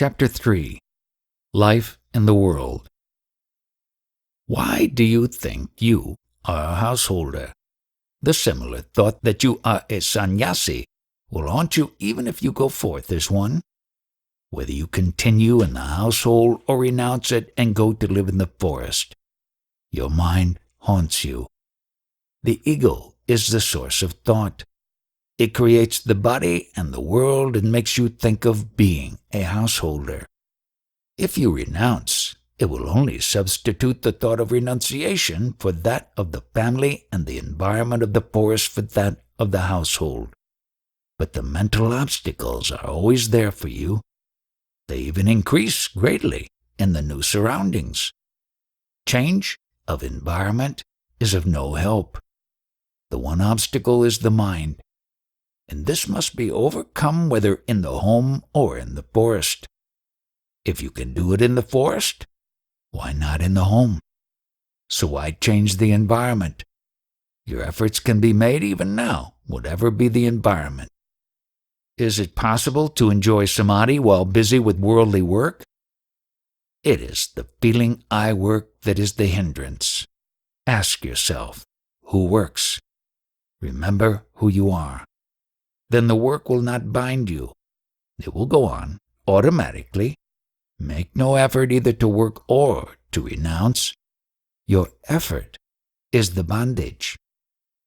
Chapter 3. Life in the World. Why do you think you are a householder? The similar thought that you are a sannyasi will haunt you even if you go forth as one. Whether you continue in the household or renounce it and go to live in the forest, your mind haunts you. The ego is the source of thought. It creates the body and the world and makes you think of being a householder. If you renounce, it will only substitute the thought of renunciation for that of the family and the environment of the forest for that of the household. But the mental obstacles are always there for you. They even increase greatly in the new surroundings. Change of environment is of no help. The one obstacle is the mind, and this must be overcome whether in the home or in the forest. If you can do it in the forest, why not in the home? So why change the environment? Your efforts can be made even now, whatever be the environment. Is it possible to enjoy Samadhi while busy with worldly work? It is the feeling I work that is the hindrance. Ask yourself, who works? Remember who you are. Then the work will not bind you. It will go on automatically. Make no effort either to work or to renounce. Your effort is the bondage.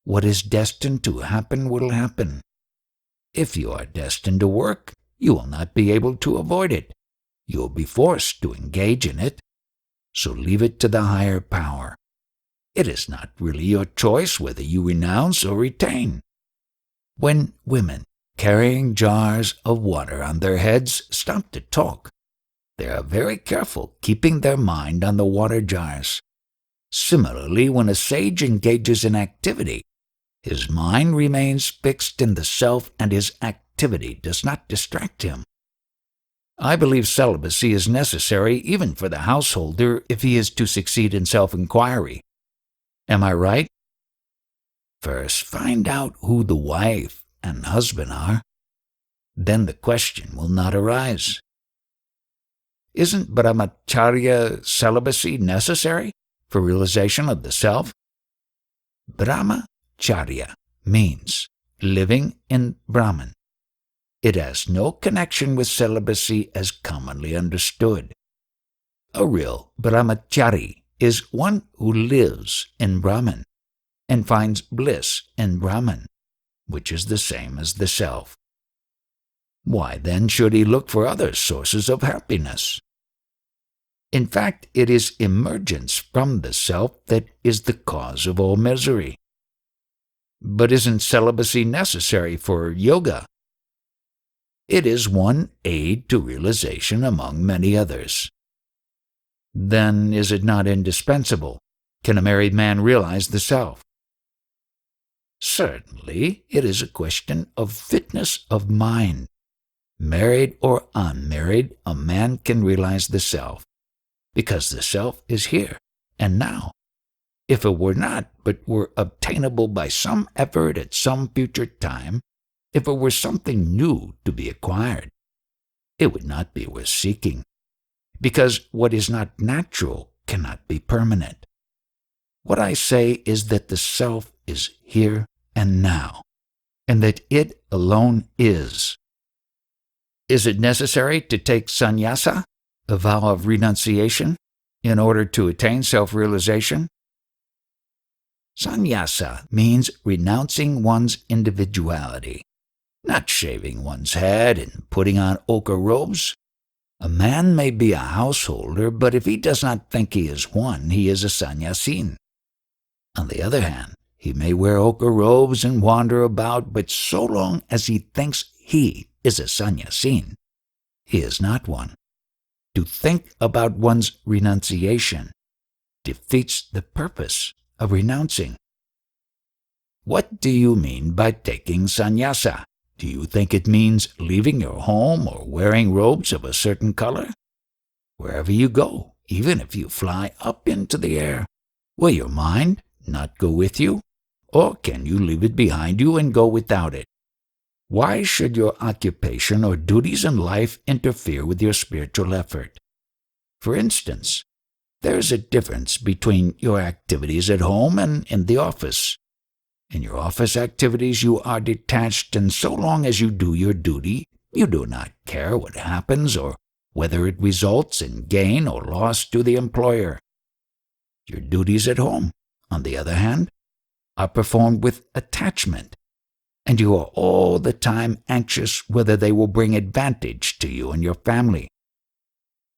What is destined to happen will happen. If you are destined to work, you will not be able to avoid it. You will be forced to engage in it. So leave it to the higher power. It is not really your choice whether you renounce or retain. When women carrying jars of water on their heads stop to talk, they are very careful keeping their mind on the water jars. Similarly, when a sage engages in activity, his mind remains fixed in the self and his activity does not distract him. I believe celibacy is necessary even for the householder if he is to succeed in self-inquiry. Am I right? First, find out who the wife and husband are. Then the question will not arise. Isn't brahmacharya celibacy necessary for realization of the self? Brahmacharya means living in Brahman. It has no connection with celibacy as commonly understood. A real brahmachari is one who lives in Brahman and finds bliss in Brahman, which is the same as the self. Why then should he look for other sources of happiness? In fact, it is emergence from the self that is the cause of all misery. But isn't celibacy necessary for yoga? It is one aid to realization among many others. Then is it not indispensable? Can a married man realize the self? Certainly, it is a question of fitness of mind. Married or unmarried, a man can realize the self, because the self is here and now. If it were not, but were obtainable by some effort at some future time, if it were something new to be acquired, it would not be worth seeking, because what is not natural cannot be permanent. What I say is that the self is here and now, and that it alone is. Is it necessary to take sannyasa, a vow of renunciation, in order to attain self-realization? Sannyasa means renouncing one's individuality, not shaving one's head and putting on ochre robes. A man may be a householder, but if he does not think he is one, he is a sannyasin. On the other hand, he may wear ochre robes and wander about, but so long as he thinks he is a sannyasin, he is not one. To think about one's renunciation defeats the purpose of renouncing. What do you mean by taking sannyasa? Do you think it means leaving your home or wearing robes of a certain color? Wherever you go, even if you fly up into the air, will your mind not go with you? Or can you leave it behind you and go without it? Why should your occupation or duties in life interfere with your spiritual effort? For instance, there is a difference between your activities at home and in the office. In your office activities, you are detached, and so long as you do your duty, you do not care what happens or whether it results in gain or loss to the employer. Your duties at home, on the other hand, are performed with attachment, and you are all the time anxious whether they will bring advantage to you and your family.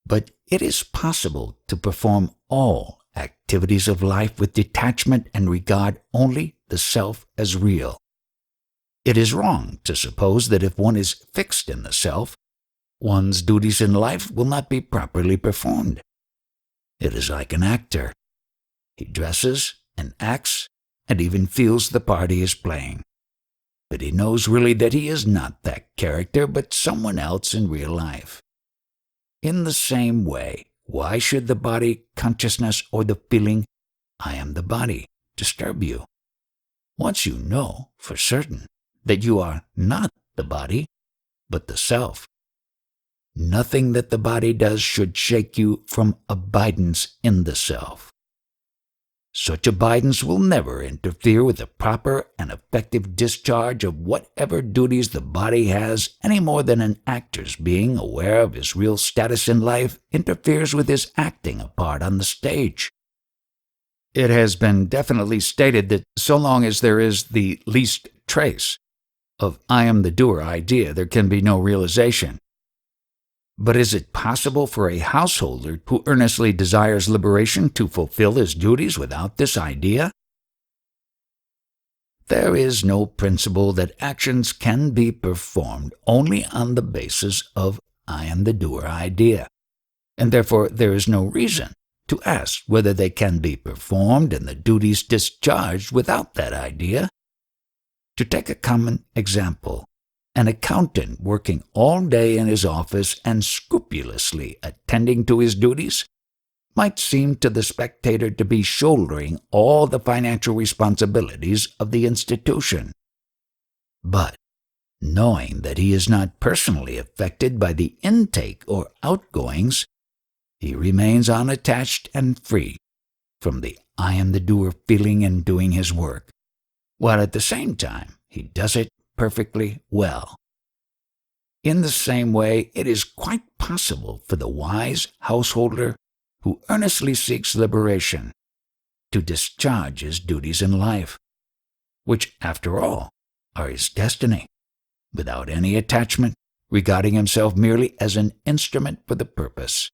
But it is possible to perform all activities of life with detachment and regard only the self as real. It is wrong to suppose that if one is fixed in the self, one's duties in life will not be properly performed. It is like an actor. He dresses and acts and even feels the part he is playing. But he knows really that he is not that character but someone else in real life. In the same way, why should the body consciousness or the feeling, "I am the body," disturb you? Once you know for certain that you are not the body, but the self, nothing that the body does should shake you from abidance in the self. Such abidance will never interfere with the proper and effective discharge of whatever duties the body has any more than an actor's being aware of his real status in life interferes with his acting a part on the stage. It has been definitely stated that so long as there is the least trace of "I am the doer" idea, there can be no realization. But is it possible for a householder who earnestly desires liberation to fulfill his duties without this idea? There is no principle that actions can be performed only on the basis of "I am the doer" idea, and therefore there is no reason to ask whether they can be performed and the duties discharged without that idea. To take a common example, an accountant working all day in his office and scrupulously attending to his duties might seem to the spectator to be shouldering all the financial responsibilities of the institution. But, knowing that he is not personally affected by the intake or outgoings, he remains unattached and free from the "I am the doer" feeling in doing his work, while at the same time he does it perfectly well. In the same way, it is quite possible for the wise householder who earnestly seeks liberation to discharge his duties in life, which, after all, are his destiny, without any attachment, regarding himself merely as an instrument for the purpose.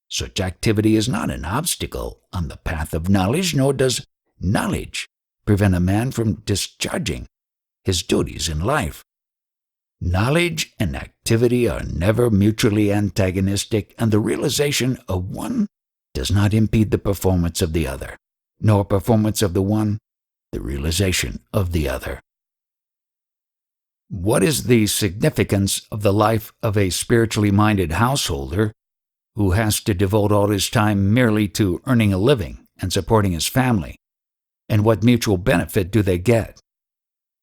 Such activity is not an obstacle on the path of knowledge, nor does knowledge prevent a man from discharging his duties in life. Knowledge and activity are never mutually antagonistic, and the realization of one does not impede the performance of the other, nor performance of the one the realization of the other. What is the significance of the life of a spiritually minded householder who has to devote all his time merely to earning a living and supporting his family? And what mutual benefit do they get?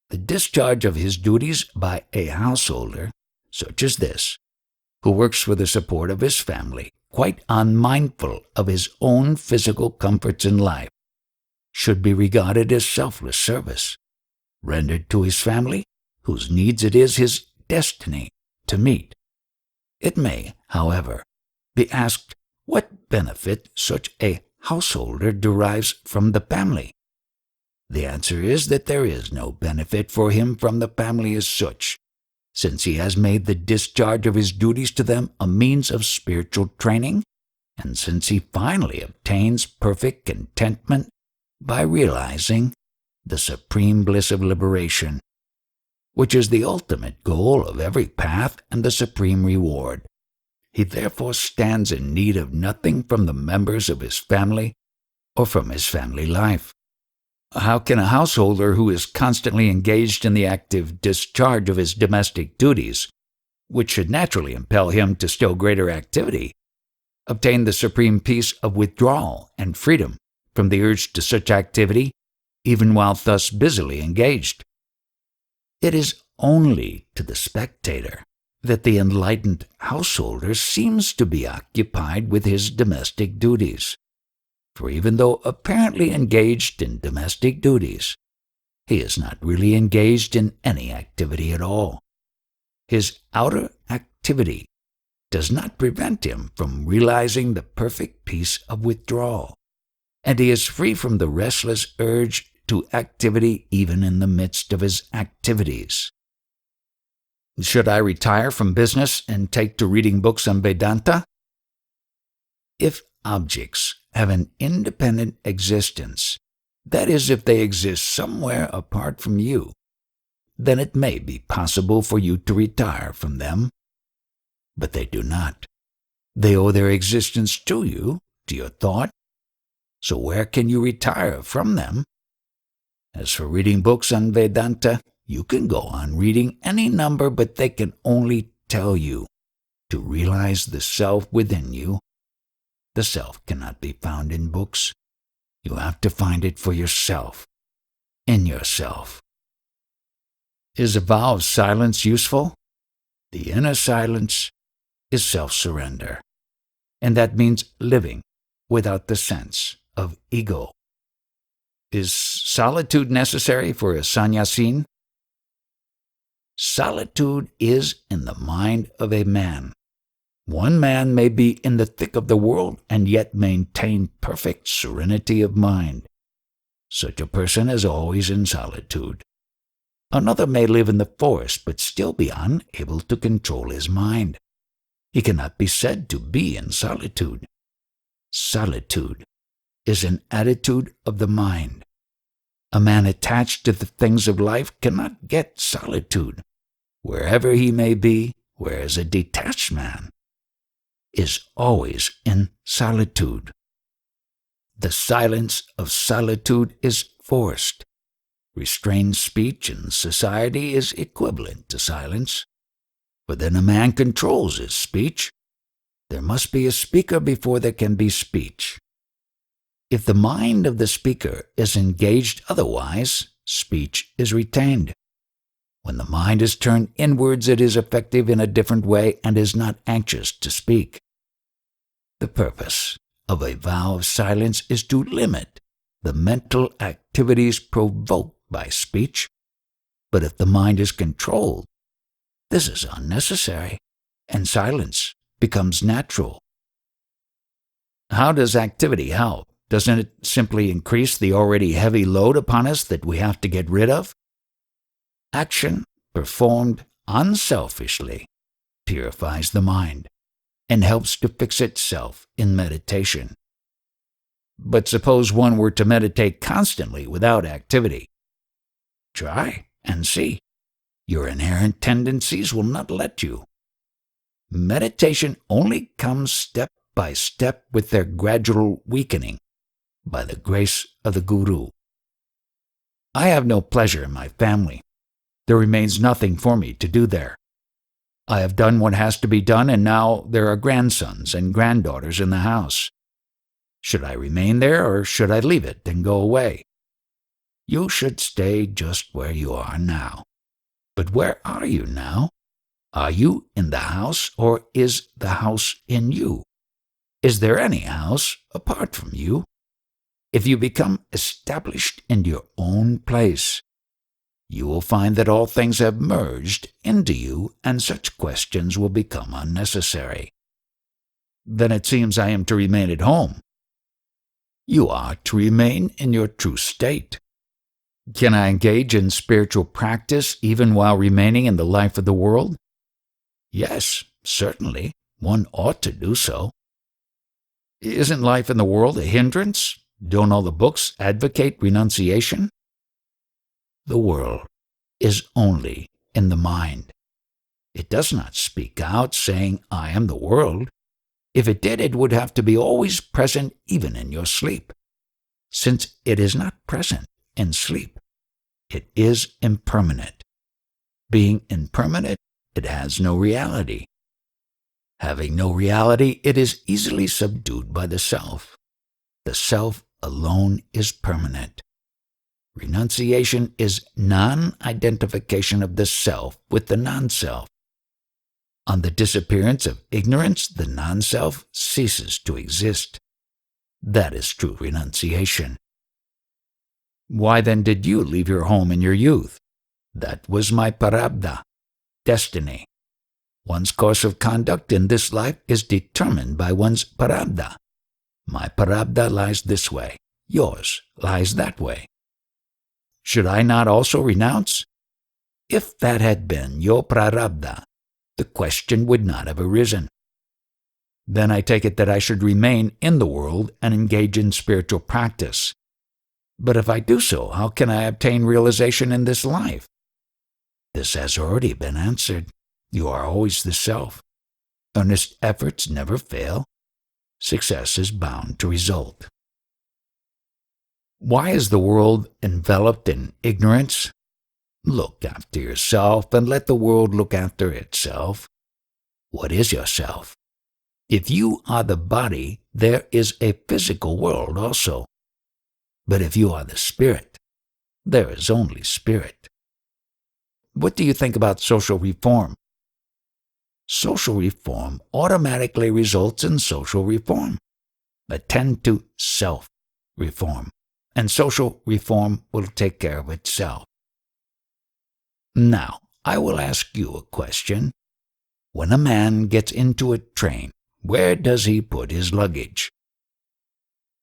The discharge of his duties by a householder, such as this, who works for the support of his family, quite unmindful of his own physical comforts in life, should be regarded as selfless service, rendered to his family, whose needs it is his destiny to meet. It may, however, be asked what benefit such a householder derives from the family. The answer is that there is no benefit for him from the family as such, since he has made the discharge of his duties to them a means of spiritual training, and since he finally obtains perfect contentment by realizing the supreme bliss of liberation, which is the ultimate goal of every path and the supreme reward. He therefore stands in need of nothing from the members of his family or from his family life. How can a householder who is constantly engaged in the active discharge of his domestic duties, which should naturally impel him to still greater activity, obtain the supreme peace of withdrawal and freedom from the urge to such activity, even while thus busily engaged? It is only to the spectator that the enlightened householder seems to be occupied with his domestic duties. For even though apparently engaged in domestic duties, he is not really engaged in any activity at all. His outer activity does not prevent him from realizing the perfect peace of withdrawal, and he is free from the restless urge to activity even in the midst of his activities. Should I retire from business and take to reading books on Vedanta? If objects have an independent existence, that is, if they exist somewhere apart from you, then it may be possible for you to retire from them. But they do not. They owe their existence to you, to your thought. So where can you retire from them? As for reading books on Vedanta, you can go on reading any number, but they can only tell you to realize the self within you. The self cannot be found in books. You have to find it for yourself, in yourself. Is a vow of silence useful? The inner silence is self-surrender, and that means living without the sense of ego. Is solitude necessary for a sannyasin? Solitude is in the mind of a man. One man may be in the thick of the world and yet maintain perfect serenity of mind. Such a person is always in solitude. Another may live in the forest but still be unable to control his mind. He cannot be said to be in solitude. Solitude is an attitude of the mind. A man attached to the things of life cannot get solitude, wherever he may be, whereas a detached man is always in solitude. The silence of solitude is forced. Restrained speech in society is equivalent to silence. But then a man controls his speech. There must be a speaker before there can be speech. If the mind of the speaker is engaged otherwise, speech is retained. When the mind is turned inwards, it is effective in a different way and is not anxious to speak. The purpose of a vow of silence is to limit the mental activities provoked by speech. But if the mind is controlled, this is unnecessary, and silence becomes natural. How does activity help? Doesn't it simply increase the already heavy load upon us that we have to get rid of? Action performed unselfishly purifies the mind and helps to fix itself in meditation. But suppose one were to meditate constantly without activity. Try and see. Your inherent tendencies will not let you. Meditation only comes step by step with their gradual weakening by the grace of the Guru. I have no pleasure in my family. There remains nothing for me to do there. I have done what has to be done, and now there are grandsons and granddaughters in the house. Should I remain there, or should I leave it and go away? You should stay just where you are now. But where are you now? Are you in the house, or is the house in you? Is there any house apart from you? If you become established in your own place, you will find that all things have merged into you, and such questions will become unnecessary. Then it seems I am to remain at home. You are to remain in your true state. Can I engage in spiritual practice even while remaining in the life of the world? Yes, certainly. One ought to do so. Isn't life in the world a hindrance? Don't all the books advocate renunciation? The world is only in the mind. It does not speak out saying, I am the world. If it did, it would have to be always present even in your sleep. Since it is not present in sleep, it is impermanent. Being impermanent, it has no reality. Having no reality, it is easily subdued by the self. The self alone is permanent. Renunciation is non-identification of the self with the non-self. On the disappearance of ignorance, the non-self ceases to exist. That is true renunciation. Why then did you leave your home in your youth? That was my prarabdha, destiny. One's course of conduct in this life is determined by one's prarabdha. My prarabdha lies this way. Yours lies that way. Should I not also renounce? If that had been your prarabdha, the question would not have arisen. Then I take it that I should remain in the world and engage in spiritual practice. But if I do so, how can I obtain realization in this life? This has already been answered. You are always the self. Earnest efforts never fail. Success is bound to result. Why is the world enveloped in ignorance? Look after yourself and let the world look after itself. What is yourself? If you are the body, there is a physical world also. But if you are the spirit, there is only spirit. What do you think about social reform? Social reform automatically results in social reform. Attend to self-reform, and social reform will take care of itself. Now, I will ask you a question. When a man gets into a train, where does he put his luggage?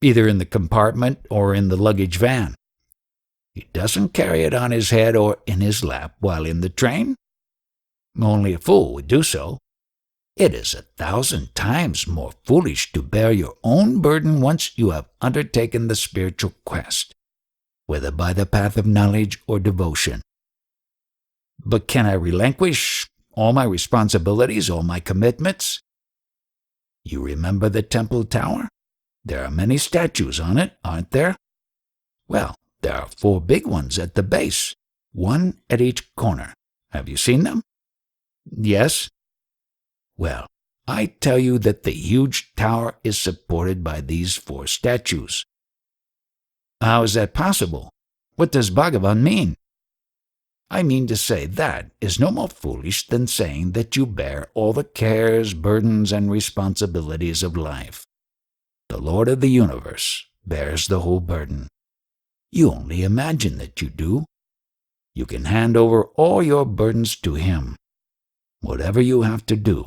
Either in the compartment or in the luggage van. He doesn't carry it on his head or in his lap while in the train. Only a fool would do so. It is 1,000 times more foolish to bear your own burden once you have undertaken the spiritual quest, whether by the path of knowledge or devotion. But can I relinquish all my responsibilities, all my commitments? You remember the temple tower? There are many statues on it, aren't there? Well, there are 4 big ones at the base, one at each corner. Have you seen them? Yes. Well, I tell you that the huge tower is supported by these 4 statues. How is that possible? What does Bhagavan mean? I mean to say that is no more foolish than saying that you bear all the cares, burdens, and responsibilities of life. The Lord of the universe bears the whole burden. You only imagine that you do. You can hand over all your burdens to Him. Whatever you have to do,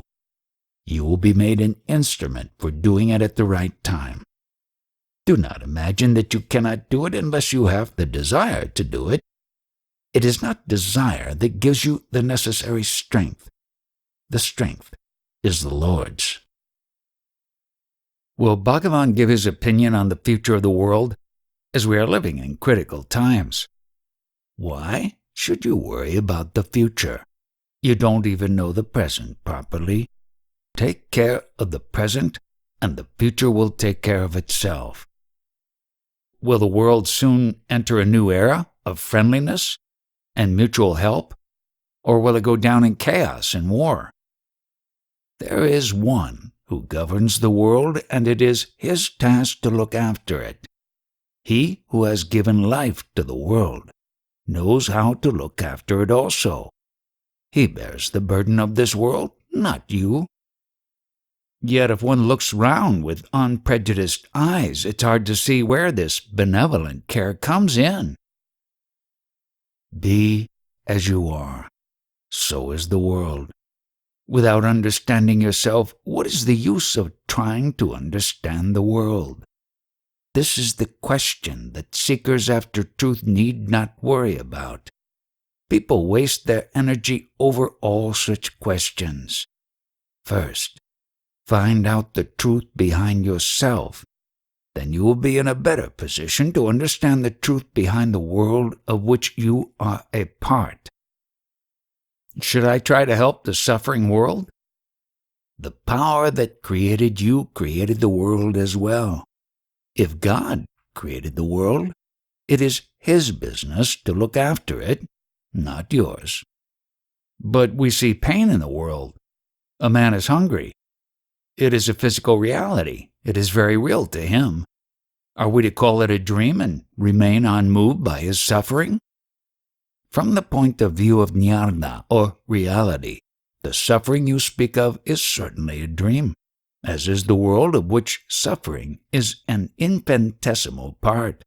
you will be made an instrument for doing it at the right time. Do not imagine that you cannot do it unless you have the desire to do it. It is not desire that gives you the necessary strength. The strength is the Lord's. Will Bhagavan give his opinion on the future of the world, as we are living in critical times? Why should you worry about the future? You don't even know the present properly. Take care of the present, and the future will take care of itself. Will the world soon enter a new era of friendliness and mutual help, or will it go down in chaos and war? There is one who governs the world, and it is his task to look after it. He who has given life to the world knows how to look after it also. He bears the burden of this world, not you. Yet if one looks round with unprejudiced eyes, it's hard to see where this benevolent care comes in. Be as you are, so is the world. Without understanding yourself, what is the use of trying to understand the world? This is the question that seekers after truth need not worry about. People waste their energy over all such questions. First, find out the truth behind yourself. Then you will be in a better position to understand the truth behind the world of which you are a part. Should I try to help the suffering world? The power that created you created the world as well. If God created the world, it is His business to look after it, not yours. But we see pain in the world. A man is hungry. It is a physical reality. It is very real to him. Are we to call it a dream and remain unmoved by his suffering? From the point of view of jnana, or reality, the suffering you speak of is certainly a dream, as is the world of which suffering is an infinitesimal part.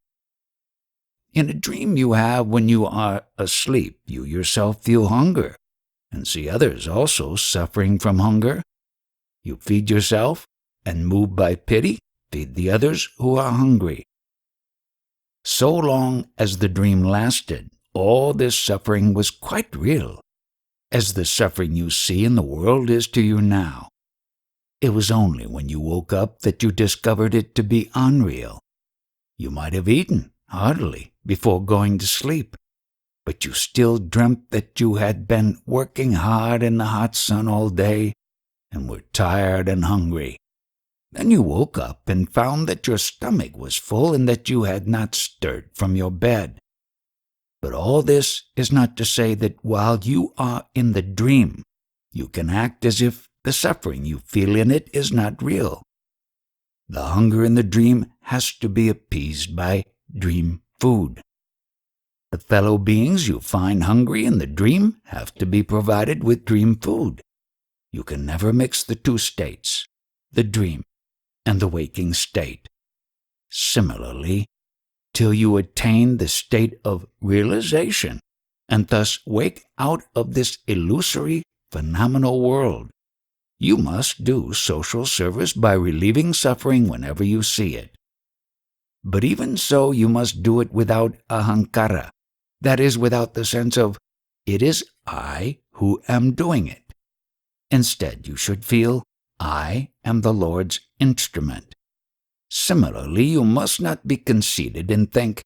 In a dream you have when you are asleep, you yourself feel hunger, and see others also suffering from hunger. You feed yourself, and moved by pity, feed the others who are hungry. So long as the dream lasted, all this suffering was quite real, as the suffering you see in the world is to you now. It was only when you woke up that you discovered it to be unreal. You might have eaten heartily before going to sleep, but you still dreamt that you had been working hard in the hot sun all day and were tired and hungry. Then you woke up and found that your stomach was full and that you had not stirred from your bed. But all this is not to say that while you are in the dream, you can act as if the suffering you feel in it is not real. The hunger in the dream has to be appeased by dream food. The fellow beings you find hungry in the dream have to be provided with dream food. You can never mix the two states, the dream and the waking state. Similarly, till you attain the state of realization and thus wake out of this illusory phenomenal world, you must do social service by relieving suffering whenever you see it. But even so, you must do it without ahankara, that is, without the sense of, it is I who am doing it. Instead, you should feel, I am the Lord's instrument. Similarly, you must not be conceited and think,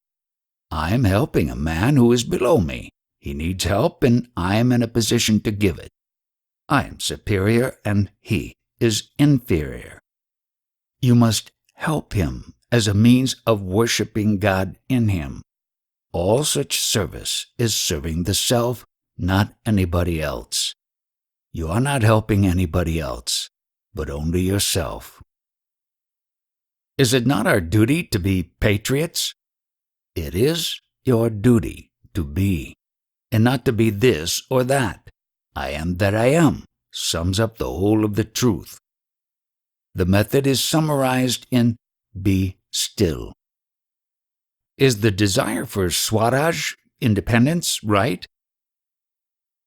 I am helping a man who is below me. He needs help and I am in a position to give it. I am superior and he is inferior. You must help him as a means of worshiping God in him. All such service is serving the self, not anybody else. You are not helping anybody else, but only yourself. Is it not our duty to be patriots? It is your duty to be, and not to be this or that. I am that I am sums up the whole of the truth. The method is summarized in be still. Is the desire for Swaraj, independence, right?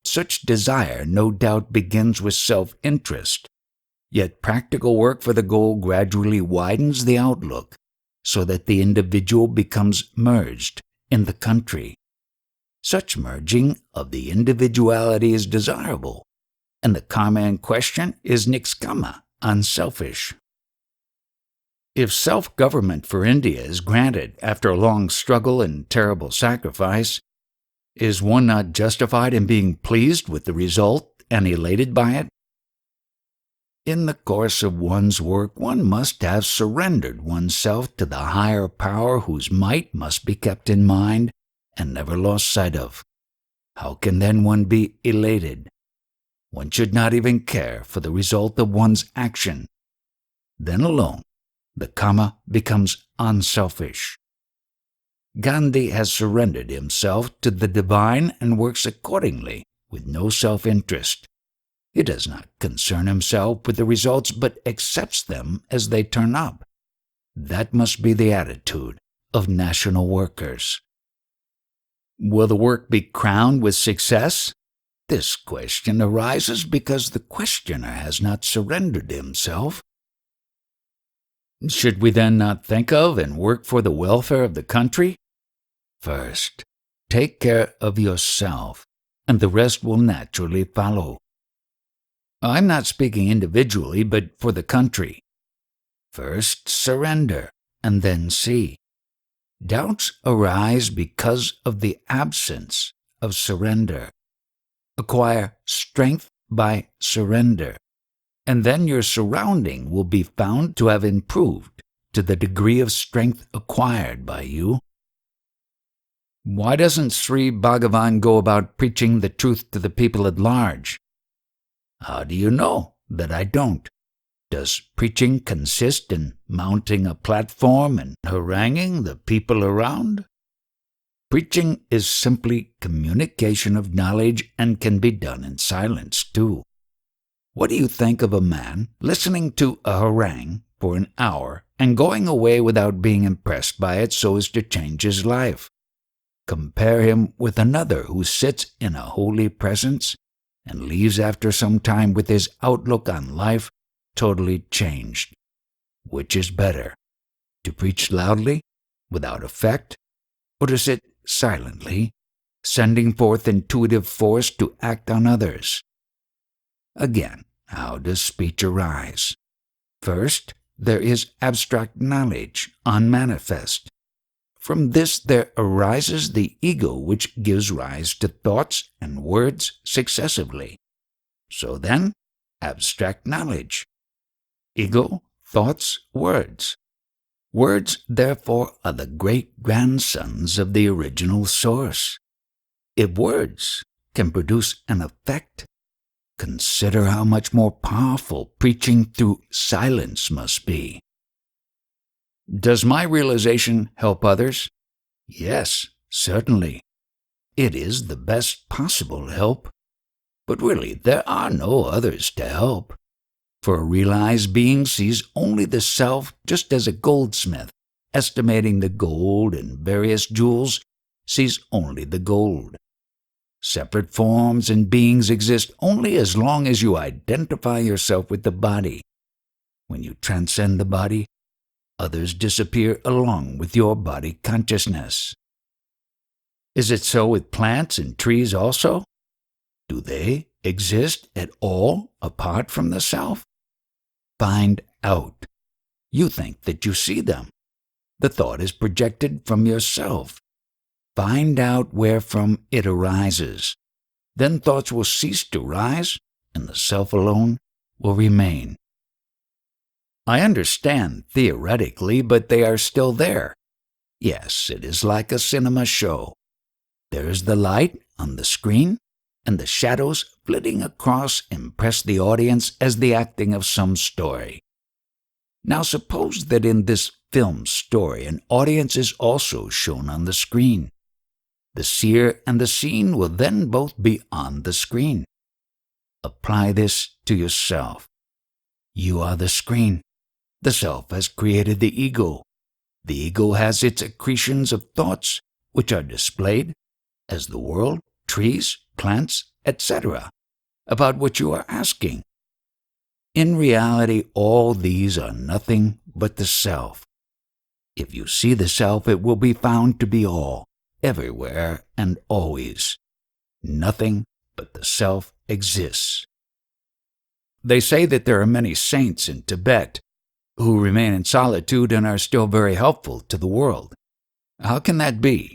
Such desire no doubt begins with self-interest, yet practical work for the goal gradually widens the outlook so that the individual becomes merged in the country. Such merging of the individuality is desirable, and the karma in question is nikskama, unselfish. If self-government for India is granted after a long struggle and terrible sacrifice, is one not justified in being pleased with the result and elated by it? In the course of one's work, one must have surrendered oneself to the higher power whose might must be kept in mind and never lost sight of. How can then one be elated? One should not even care for the result of one's action. Then alone, the karma becomes unselfish. Gandhi has surrendered himself to the divine and works accordingly with no self-interest. He does not concern himself with the results but accepts them as they turn up. That must be the attitude of national workers. Will the work be crowned with success? This question arises because the questioner has not surrendered himself. Should we then not think of and work for the welfare of the country? First, take care of yourself, and the rest will naturally follow. I'm not speaking individually, but for the country. First, surrender, and then see. Doubts arise because of the absence of surrender. Acquire strength by surrender, and then your surrounding will be found to have improved to the degree of strength acquired by you. Why doesn't Sri Bhagavan go about preaching the truth to the people at large? How do you know that I don't? Does preaching consist in mounting a platform and haranguing the people around? Preaching is simply communication of knowledge and can be done in silence too. What do you think of a man listening to a harangue for an hour and going away without being impressed by it so as to change his life? Compare him with another who sits in a holy presence and leaves after some time with his outlook on life totally changed. Which is better, to preach loudly, without effect, or to sit silently, sending forth intuitive force to act on others? Again, how does speech arise? First, there is abstract knowledge, unmanifest. From this there arises the ego, which gives rise to thoughts and words successively. So then, abstract knowledge. Ego, thoughts, words. Words, therefore, are the great-grandsons of the original source. If words can produce an effect, consider how much more powerful preaching through silence must be. Does my realization help others? Yes, certainly. It is the best possible help. But really, there are no others to help. For a realized being sees only the self, just as a goldsmith, estimating the gold in various jewels, sees only the gold. Separate forms and beings exist only as long as you identify yourself with the body. When you transcend the body, others disappear along with your body consciousness. Is it so with plants and trees also? Do they exist at all apart from the self? Find out. You think that you see them. The thought is projected from yourself. Find out wherefrom it arises. Then thoughts will cease to rise, and the self alone will remain. I understand theoretically, but they are still there. Yes, it is like a cinema show. There is the light on the screen, and the shadows flitting across impress the audience as the acting of some story. Now suppose that in this film story an audience is also shown on the screen. The seer and the seen will then both be on the screen. Apply this to yourself. You are the screen. The self has created the ego. The ego has its accretions of thoughts, which are displayed as the world, trees, plants, etc., about which you are asking. In reality, all these are nothing but the self. If you see the self, it will be found to be all, everywhere and always. Nothing but the self exists. They say that there are many saints in Tibet who remain in solitude and are still very helpful to the world. How can that be?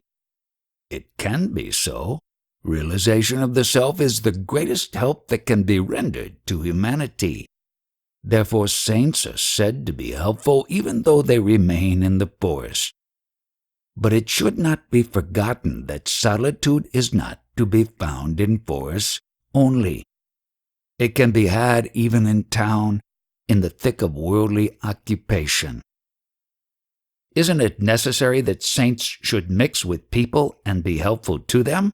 It can be so. Realization of the self is the greatest help that can be rendered to humanity. Therefore, saints are said to be helpful even though they remain in the forest. But it should not be forgotten that solitude is not to be found in forests only. It can be had even in town, in the thick of worldly occupation. Isn't it necessary that saints should mix with people and be helpful to them?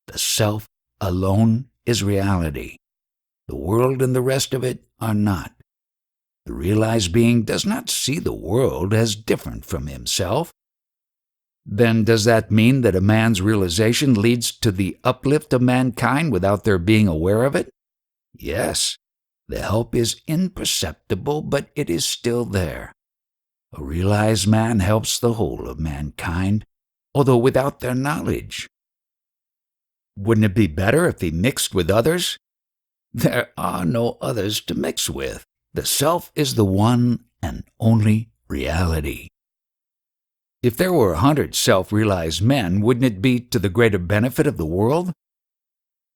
The self alone is reality. The world and the rest of it are not. The realized being does not see the world as different from himself. Then does that mean that a man's realization leads to the uplift of mankind without their being aware of it? Yes, the help is imperceptible, but it is still there. A realized man helps the whole of mankind, although without their knowledge. Wouldn't it be better if he mixed with others? There are no others to mix with. The self is the one and only reality. If there were 100 self-realized men, wouldn't it be to the greater benefit of the world?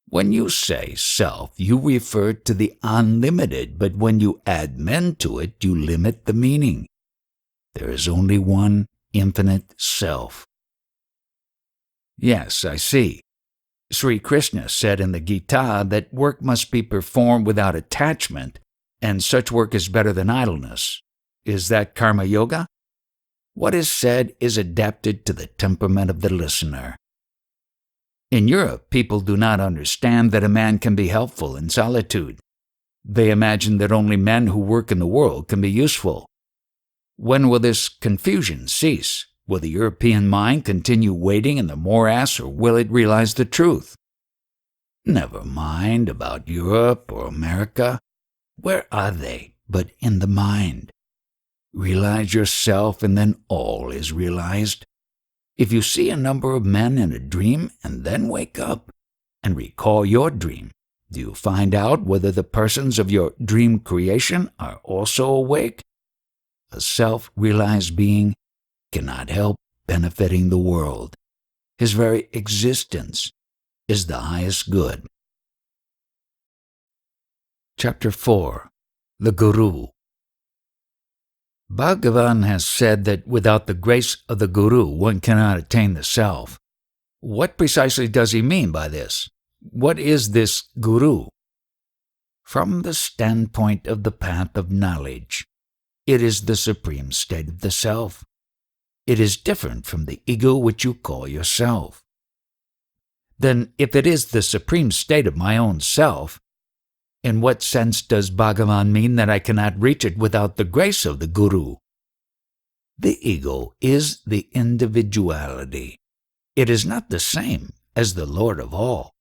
When you say self, you refer to the unlimited, but when you add men to it, you limit the meaning. There is only one infinite self. Yes, I see. Sri Krishna said in the Gita that work must be performed without attachment, and such work is better than idleness. Is that karma yoga? What is said is adapted to the temperament of the listener. In Europe, people do not understand that a man can be helpful in solitude. They imagine that only men who work in the world can be useful. When will this confusion cease? Will the European mind continue waiting in the morass, or will it realize the truth? Never mind about Europe or America. Where are they but in the mind? Realize yourself, and then all is realized. If you see a number of men in a dream and then wake up and recall your dream, do you find out whether the persons of your dream creation are also awake? A self-realized being cannot help benefiting the world. His very existence is the highest good. Chapter 4. The Guru. Bhagavan has said that without the grace of the Guru, one cannot attain the self. What precisely does he mean by this? What is this Guru? From the standpoint of the path of knowledge, it is the supreme state of the self. It is different from the ego which you call yourself. Then, if it is the supreme state of my own self, in what sense does Bhagavan mean that I cannot reach it without the grace of the Guru? The ego is the individuality. It is not the same as the Lord of all.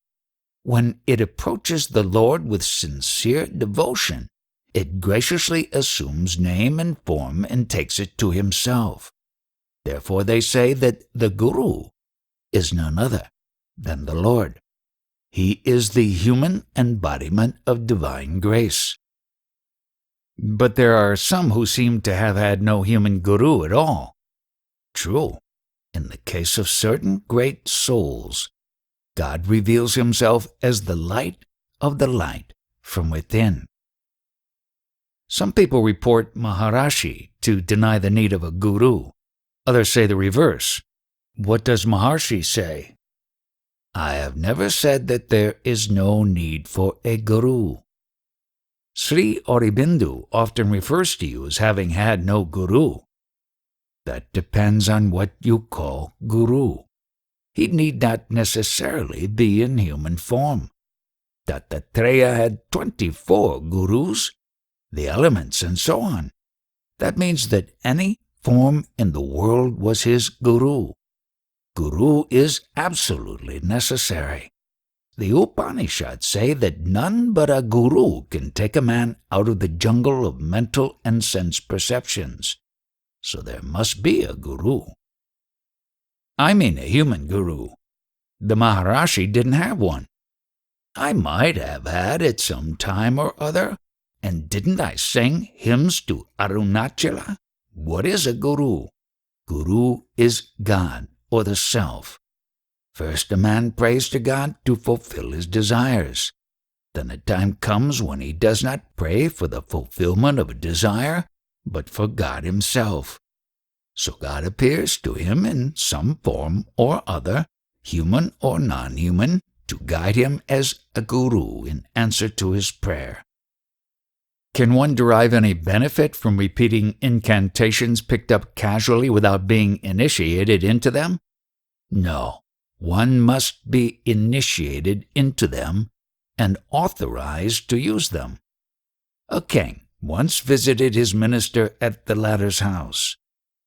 When it approaches the Lord with sincere devotion, it graciously assumes name and form and takes it to himself. Therefore they say that the Guru is none other than the Lord. He is the human embodiment of divine grace. But there are some who seem to have had no human guru at all. True, in the case of certain great souls, God reveals himself as the light of the light from within. Some people report Maharshi to deny the need of a guru. Others say the reverse. What does Maharshi say? I have never said that there is no need for a guru. Sri Aurobindo often refers to you as having had no guru. That depends on what you call guru. He need not necessarily be in human form. Dattatreya had 24 gurus, the elements, and so on. That means that any form in the world was his guru. Guru is absolutely necessary. The Upanishads say that none but a guru can take a man out of the jungle of mental and sense perceptions. So there must be a guru. I mean a human guru. The Maharshi didn't have one. I might have had at some time or other, and didn't I sing hymns to Arunachala? What is a guru? Guru is God, or the self. First a man prays to God to fulfill his desires. Then a time comes when he does not pray for the fulfillment of a desire, but for God himself. So God appears to him in some form or other, human or non-human, to guide him as a guru in answer to his prayer. Can one derive any benefit from repeating incantations picked up casually without being initiated into them? No, one must be initiated into them and authorized to use them. A king once visited his minister at the latter's house.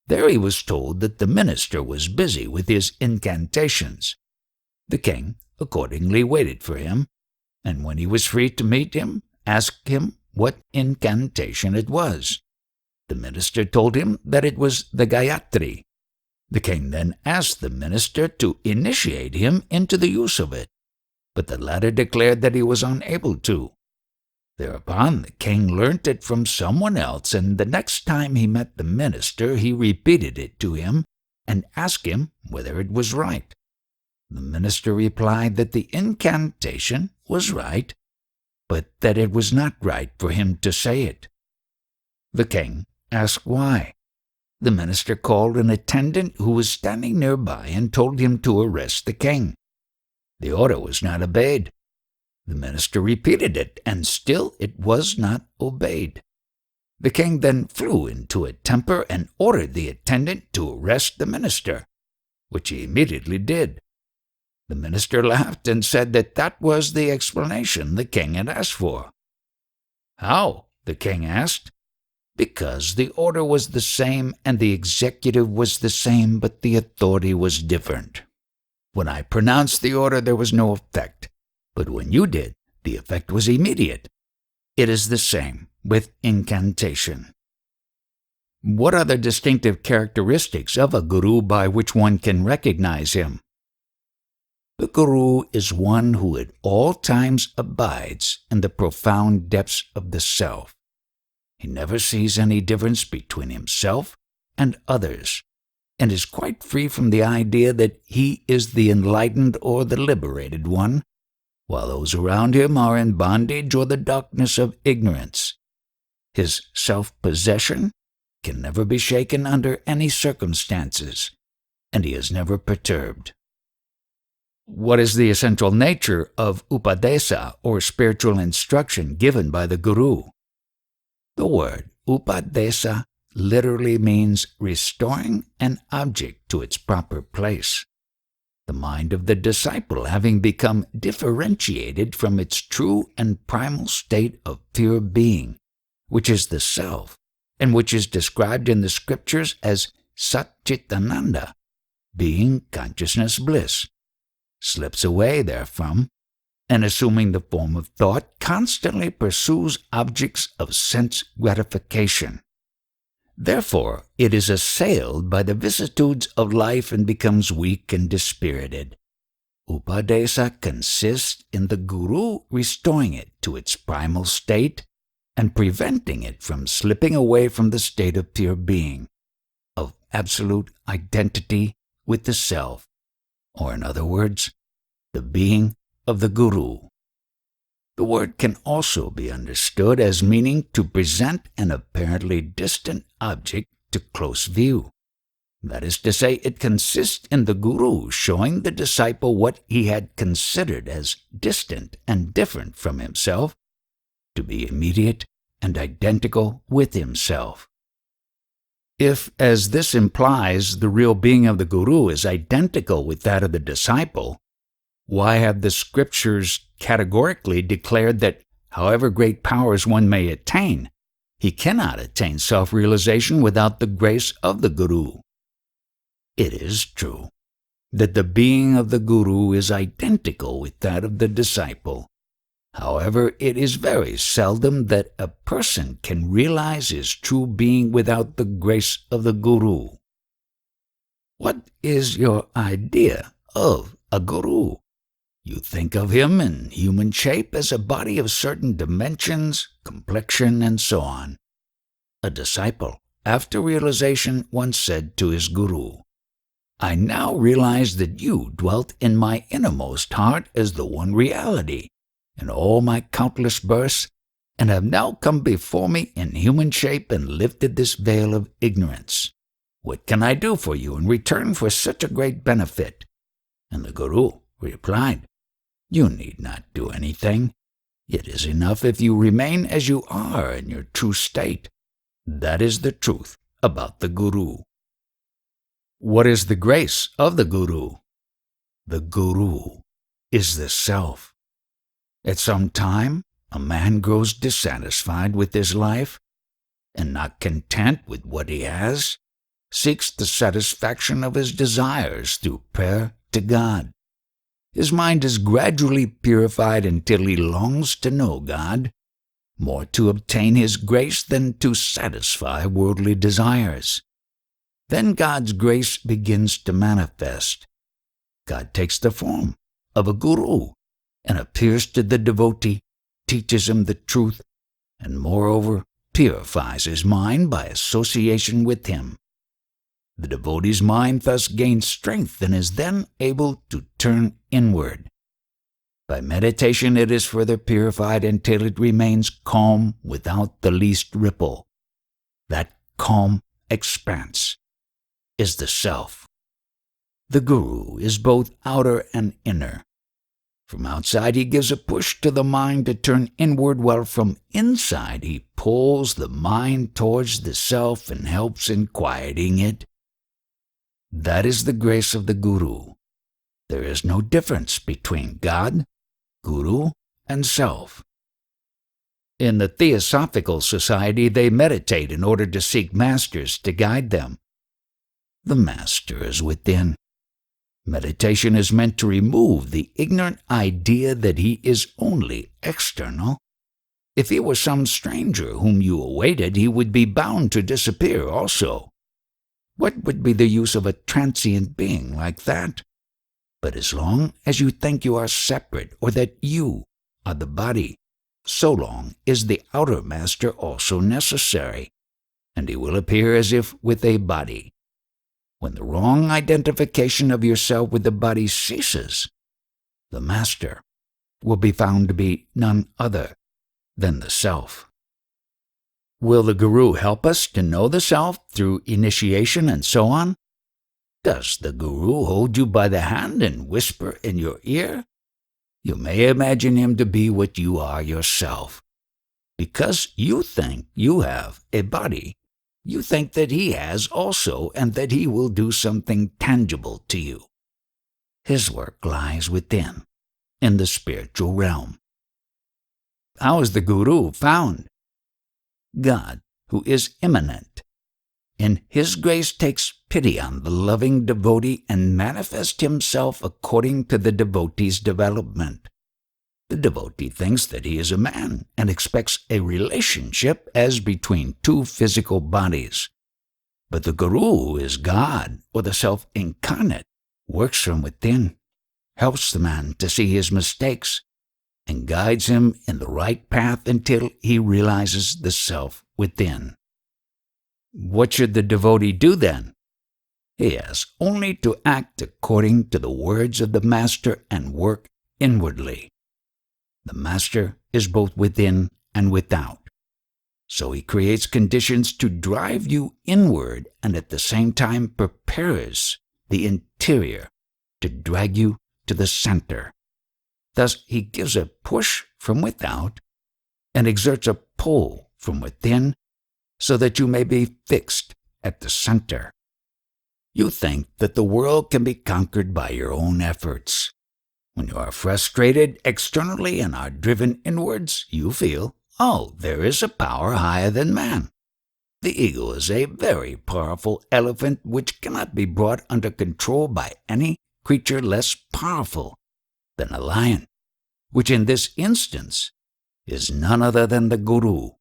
There he was told that the minister was busy with his incantations. The king accordingly waited for him, and when he was free to meet him, asked him what incantation it was. The minister told him that it was the Gayatri. The king then asked the minister to initiate him into the use of it, but the latter declared that he was unable to. Thereupon the king learnt it from someone else, and the next time he met the minister he repeated it to him and asked him whether it was right. The minister replied that the incantation was right, but that it was not right for him to say it. The king asked why. The minister called an attendant who was standing nearby and told him to arrest the king. The order was not obeyed. The minister repeated it, and still it was not obeyed. The king then flew into a temper and ordered the attendant to arrest the minister, which he immediately did. The minister laughed and said that was the explanation the king had asked for. "How?" the king asked. "Because the order was the same and the executive was the same, but the authority was different. When I pronounced the order, there was no effect, but when you did, the effect was immediate. It is the same with incantation." What are the distinctive characteristics of a guru by which one can recognize him? The guru is one who at all times abides in the profound depths of the self. He never sees any difference between himself and others, and is quite free from the idea that he is the enlightened or the liberated one, while those around him are in bondage or the darkness of ignorance. His self-possession can never be shaken under any circumstances, and he is never perturbed. What is the essential nature of upadesa, or spiritual instruction given by the guru? The word upadesa literally means restoring an object to its proper place. The mind of the disciple having become differentiated from its true and primal state of pure being, which is the self, and which is described in the scriptures as Satchitananda, being consciousness bliss, slips away therefrom, and assuming the form of thought, constantly pursues objects of sense gratification. Therefore, it is assailed by the vicissitudes of life and becomes weak and dispirited. Upadesa consists in the guru restoring it to its primal state and preventing it from slipping away from the state of pure being, of absolute identity with the self, or in other words, the being of the guru. The word can also be understood as meaning to present an apparently distant object to close view. That is to say, it consists in the guru showing the disciple what he had considered as distant and different from himself to be immediate and identical with himself. If, as this implies, the real being of the guru is identical with that of the disciple, why have the scriptures categorically declared that, however great powers one may attain, he cannot attain self-realization without the grace of the guru? It is true that the being of the guru is identical with that of the disciple. However, it is very seldom that a person can realize his true being without the grace of the guru. What is your idea of a guru? You think of him in human shape as a body of certain dimensions, complexion, and so on. A disciple, after realization, once said to his guru, "I now realize that you dwelt in my innermost heart as the one reality, in all my countless births, and have now come before me in human shape and lifted this veil of ignorance. What can I do for you in return for such a great benefit?" And the guru replied, "You need not do anything. It is enough if you remain as you are in your true state. That is the truth about the guru." What is the grace of the guru? The guru is the self. At some time, a man grows dissatisfied with his life, and not content with what he has, seeks the satisfaction of his desires through prayer to God. His mind is gradually purified until he longs to know God, more to obtain His grace than to satisfy worldly desires. Then God's grace begins to manifest. God takes the form of a guru and appears to the devotee, teaches him the truth, and moreover purifies his mind by association with him. The devotee's mind thus gains strength and is then able to turn inward. By meditation it is further purified until it remains calm without the least ripple. That calm expanse is the self. The guru is both outer and inner. From outside, he gives a push to the mind to turn inward, while from inside he pulls the mind towards the self and helps in quieting it. That is the grace of the Guru. There is no difference between God, Guru, and self. In the Theosophical Society, they meditate in order to seek masters to guide them. The master is within. Meditation is meant to remove the ignorant idea that he is only external. If he were some stranger whom you awaited, he would be bound to disappear also. What would be the use of a transient being like that? But as long as you think you are separate, or that you are the body, so long is the outer master also necessary, and he will appear as if with a body. When the wrong identification of yourself with the body ceases, the master will be found to be none other than the self. Will the Guru help us to know the self through initiation and so on? Does the Guru hold you by the hand and whisper in your ear? You may imagine him to be what you are yourself. Because you think you have a body, you think that he has also, and that he will do something tangible to you. His work lies within, in the spiritual realm. How is the Guru found? God, who is immanent, in his grace takes pity on the loving devotee and manifests himself according to the devotee's development. The devotee thinks that he is a man and expects a relationship as between two physical bodies. But the Guru, who is God, or the self incarnate, works from within, helps the man to see his mistakes, and guides him in the right path until he realizes the self within. What should the devotee do then? He has only to act according to the words of the Master and work inwardly. The Master is both within and without, so he creates conditions to drive you inward and at the same time prepares the interior to drag you to the center. Thus he gives a push from without and exerts a pull from within so that you may be fixed at the center. You think that the world can be conquered by your own efforts. When you are frustrated externally and are driven inwards, you feel, oh, there is a power higher than man. The ego is a very powerful elephant which cannot be brought under control by any creature less powerful than a lion, which in this instance is none other than the Guru,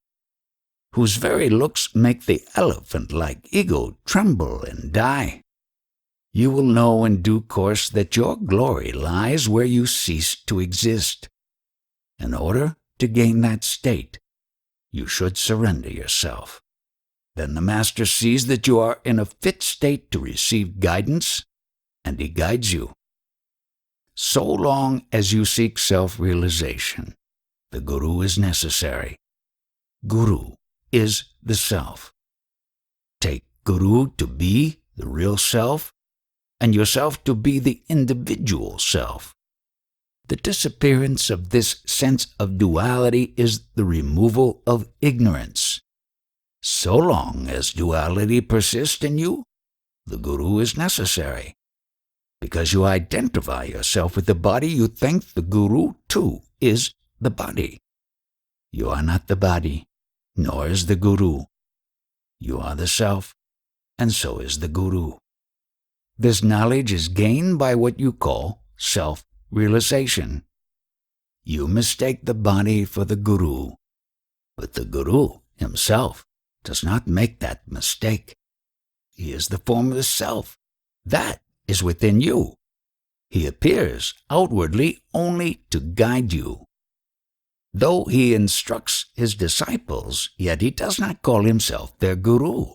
whose very looks make the elephant-like ego tremble and die. You will know in due course that your glory lies where you cease to exist. In order to gain that state, you should surrender yourself. Then the Master sees that you are in a fit state to receive guidance, and he guides you. So long as you seek self-realization, the Guru is necessary. Guru is the self. Take Guru to be the real self, and yourself to be the individual self. The disappearance of this sense of duality is the removal of ignorance. So long as duality persists in you, the Guru is necessary. Because you identify yourself with the body, you think the Guru too is the body. You are not the body, nor is the Guru. You are the self, and so is the Guru. This knowledge is gained by what you call self-realization. You mistake the body for the Guru, but the Guru himself does not make that mistake. He is the form of the self. That is within you. He appears outwardly only to guide you. Though he instructs his disciples, yet he does not call himself their Guru,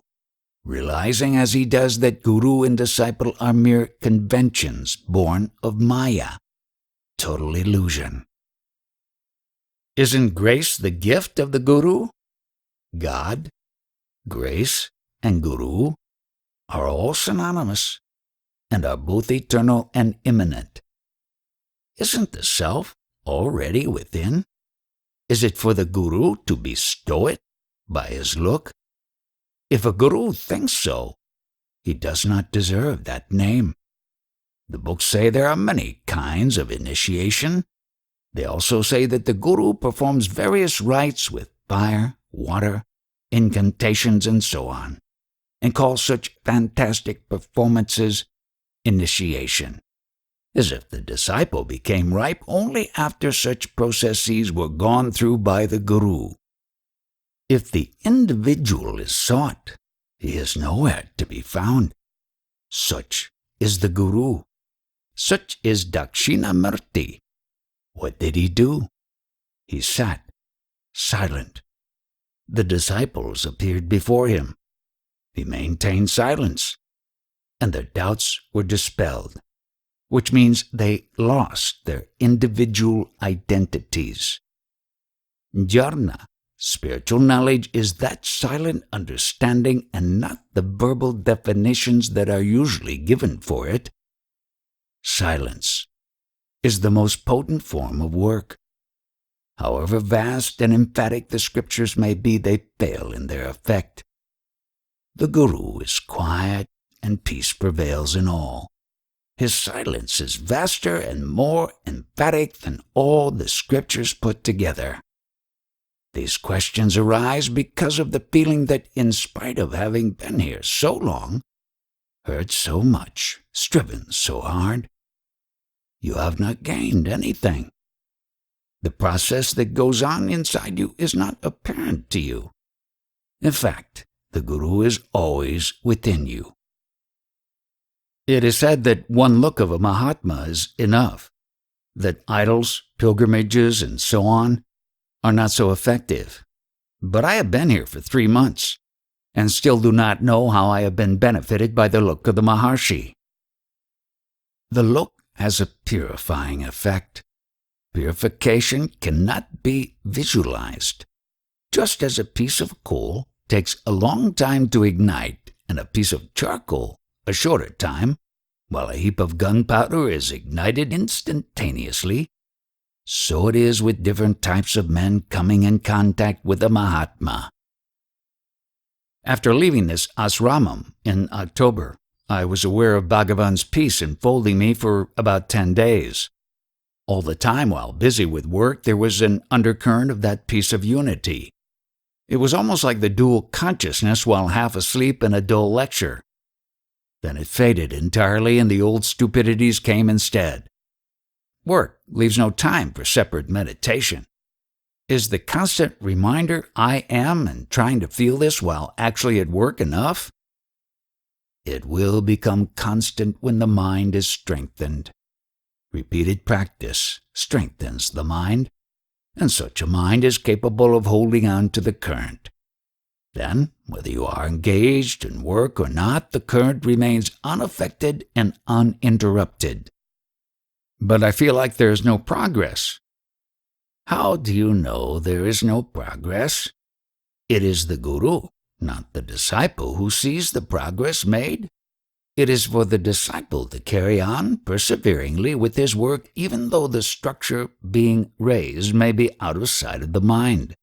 realizing as he does that Guru and disciple are mere conventions born of Maya, total illusion. Isn't grace the gift of the Guru? God, grace, and Guru are all synonymous and are both eternal and immanent. Isn't the self already within? Is it for the guru to bestow it by his look? If a guru thinks so, he does not deserve that name. The books say there are many kinds of initiation. They also say that the guru performs various rites with fire, water, incantations, and so on, and calls such fantastic performances initiation, as if the disciple became ripe only after such processes were gone through by the guru. If the individual is sought, he is nowhere to be found. Such is the guru. Such is Dakshinamurti. What did he do? He sat, silent. The disciples appeared before him. He maintained silence, and their doubts were dispelled, which means they lost their individual identities. Jnana, spiritual knowledge, is that silent understanding and not the verbal definitions that are usually given for it. Silence is the most potent form of work. However vast and emphatic the scriptures may be, they fail in their effect. The guru is quiet and peace prevails in all. His silence is vaster and more emphatic than all the scriptures put together. These questions arise because of the feeling that in spite of having been here so long, heard so much, striven so hard, you have not gained anything. The process that goes on inside you is not apparent to you. In fact, the guru is always within you. It is said that one look of a Mahatma is enough, that idols, pilgrimages, and so on are not so effective. But I have been here for 3 months, and still do not know how I have been benefited by the look of the Maharshi. The look has a purifying effect. Purification cannot be visualized. Just as a piece of coal takes a long time to ignite and a piece of charcoal a shorter time, while a heap of gunpowder is ignited instantaneously, so it is with different types of men coming in contact with the Mahatma. After leaving this ashramam in October, I was aware of Bhagavan's peace enfolding me for about 10 days. All the time while busy with work, there was an undercurrent of that peace of unity. It was almost like the dual consciousness while half asleep in a dull lecture. Then it faded entirely and the old stupidities came instead. Work leaves no time for separate meditation. Is the constant reminder I am and trying to feel this while actually at work enough? It will become constant when the mind is strengthened. Repeated practice strengthens the mind, and such a mind is capable of holding on to the current. Then, whether you are engaged in work or not, the current remains unaffected and uninterrupted. But I feel like there is no progress. How do you know there is no progress? It is the guru, not the disciple, who sees the progress made. It is for the disciple to carry on perseveringly with his work, even though the structure being raised may be out of sight of the mind.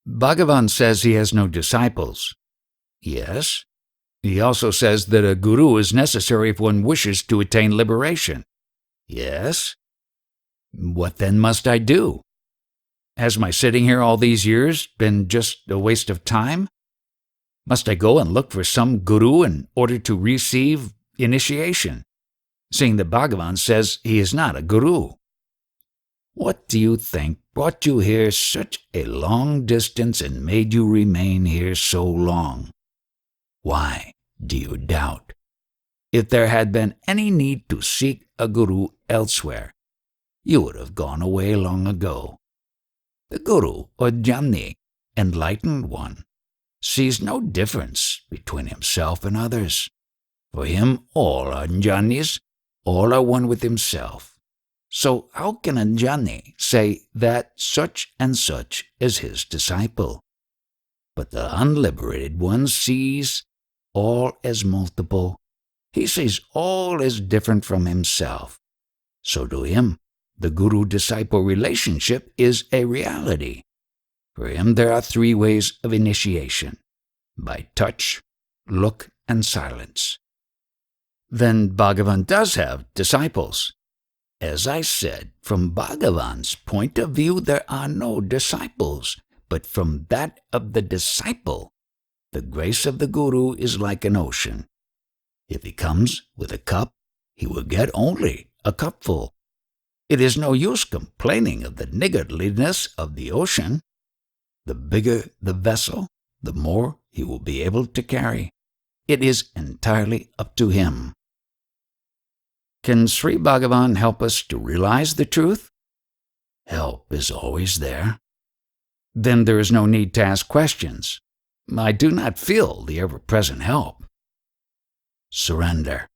Bhagavan says he has no disciples. Yes. He also says that a guru is necessary if one wishes to attain liberation. Yes. What then must I do? Has my sitting here all these years been just a waste of time? Must I go and look for some guru in order to receive initiation, seeing that Bhagavan says he is not a guru? What do you think brought you here such a long distance and made you remain here so long? Why do you doubt? If there had been any need to seek a guru elsewhere, you would have gone away long ago. The guru, or jnani, enlightened one, sees no difference between himself and others. For him, all are jnanis, all are one with himself. So how can a jnani say that such and such is his disciple? But the unliberated one sees all as multiple. He sees all as different from himself. So to him, the guru-disciple relationship is a reality. For him, there are three ways of initiation: by touch, look, and silence. Then Bhagavan does have disciples. As I said, from Bhagavan's point of view, there are no disciples, but from that of the disciple, the grace of the guru is like an ocean. If he comes with a cup, he will get only a cupful. It is no use complaining of the niggardliness of the ocean. The bigger the vessel, the more he will be able to carry. It is entirely up to him. Can Sri Bhagavan help us to realize the truth? Help is always there. Then there is no need to ask questions. I do not feel the ever-present help. Surrender,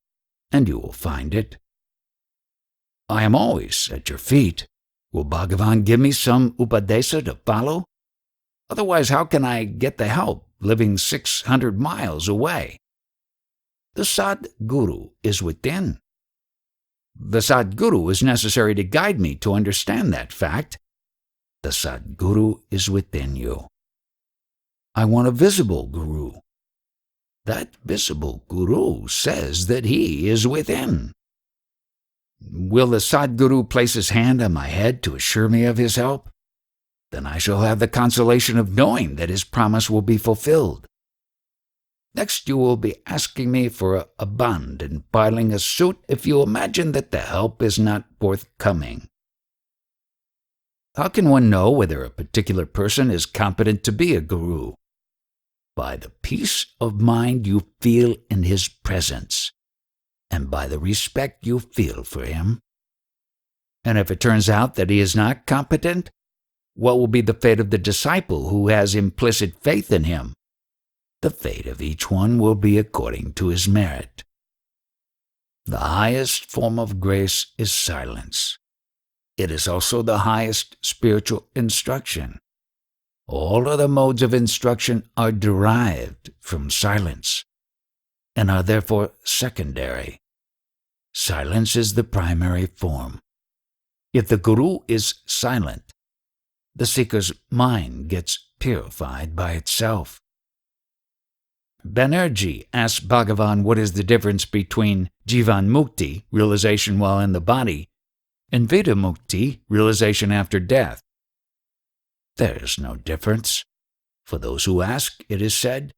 and you will find it. I am always at your feet. Will Bhagavan give me some upadesa to follow? Otherwise, how can I get the help living 600 miles away? The Sadguru is within. The Sadguru is necessary to guide me to understand that fact. The Sadguru is within you. I want a visible guru. That visible guru says that he is within. Will the Sadguru place his hand on my head to assure me of his help? Then I shall have the consolation of knowing that his promise will be fulfilled. Next, you will be asking me for a bond and filing a suit if you imagine that the help is not forthcoming. How can one know whether a particular person is competent to be a guru? By the peace of mind you feel in his presence, and by the respect you feel for him. And if it turns out that he is not competent, what will be the fate of the disciple who has implicit faith in him? The fate of each one will be according to his merit. The highest form of grace is silence. It is also the highest spiritual instruction. All other modes of instruction are derived from silence, and are therefore secondary. Silence is the primary form. If the guru is silent, the seeker's mind gets purified by itself. Banerjee asked Bhagavan what is the difference between Jeevan Mukti, realization while in the body, and Veda Mukti, realization after death. There is no difference. For those who ask, it is said,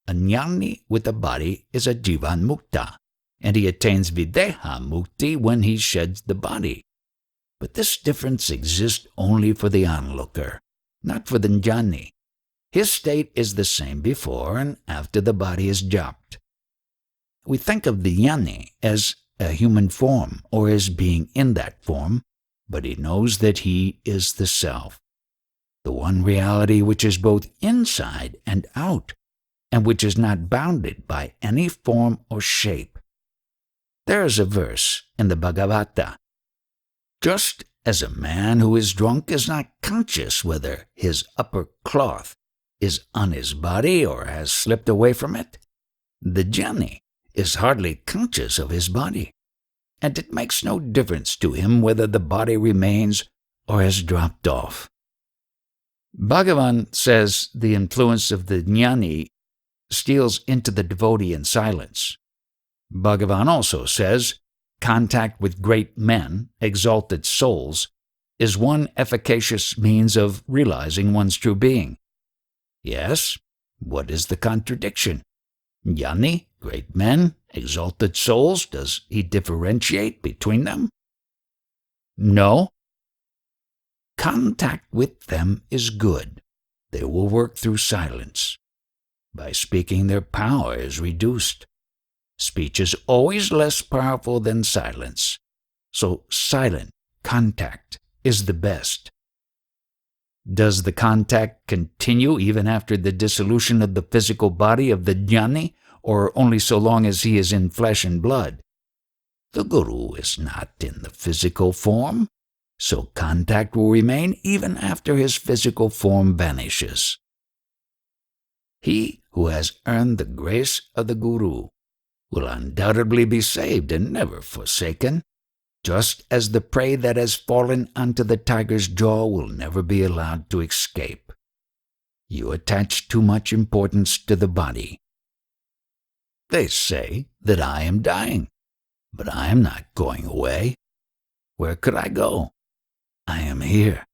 a jnani with a body is a Jeevan Mukta, and he attains Videha Mukti when he sheds the body. But this difference exists only for the onlooker, not for the jnani. His state is the same before and after the body is dropped. We think of the jnani as a human form or as being in that form, but he knows that he is the self, the one reality which is both inside and out, and which is not bounded by any form or shape. There is a verse in the Bhagavata. Just as a man who is drunk is not conscious whether his upper cloth is on his body or has slipped away from it, the jnani is hardly conscious of his body, and it makes no difference to him whether the body remains or has dropped off. Bhagavan says the influence of the jnani steals into the devotee in silence. Bhagavan also says contact with great men, exalted souls, is one efficacious means of realizing one's true being. Yes, what is the contradiction? Jnani, great men, exalted souls, does he differentiate between them? No. Contact with them is good. They will work through silence. By speaking, their power is reduced. Speech is always less powerful than silence, so silent contact is the best. Does the contact continue even after the dissolution of the physical body of the jnani, or only so long as he is in flesh and blood? The guru is not in the physical form, so contact will remain even after his physical form vanishes. He who has earned the grace of the guru will undoubtedly be saved and never forsaken. just as the prey that has fallen onto the tiger's jaw will never be allowed to escape. You attach too much importance to the body. They say that I am dying, but I am not going away. Where could I go? I am here.